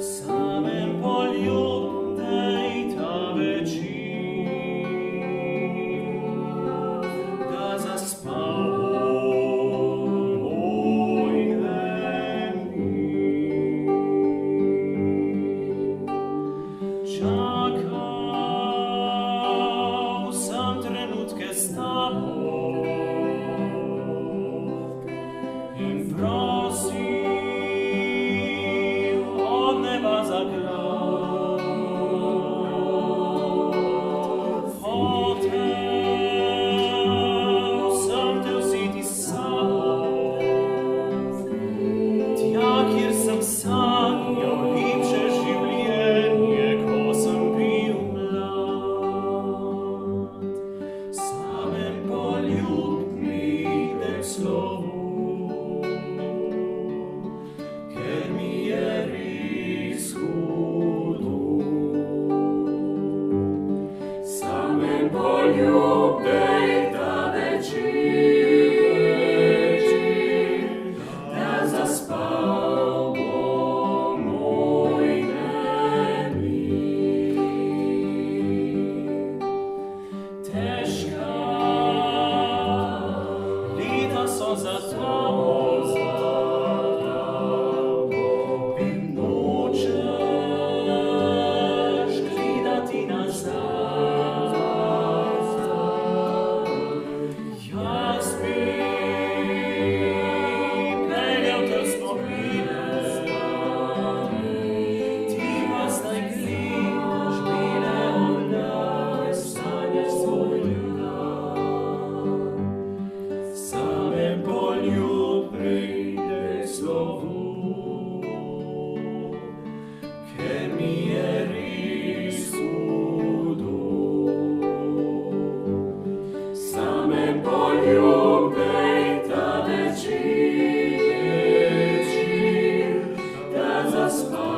Samem polju tebe da zaspał mój čakał sam trenutkę z tobą i prosił od neba za grad. Hotel sam te usiti samo, jakir sam sanjao lipše življenje ko sam bio mlad. Samem poljubnim slovu, ker mi je res hudo. Samem poljubnej tebe da zaspal bo moj nemir. Težka leta so za tabo, in nočeš gledati nazaj. Jaz bi peljal te spomine, ti pa zdaj gledaš bile oblake, sanjaš svoj dan. Samem polju pride slovu, ker mi je res hudo. Samem poljubnej tebe da zaspal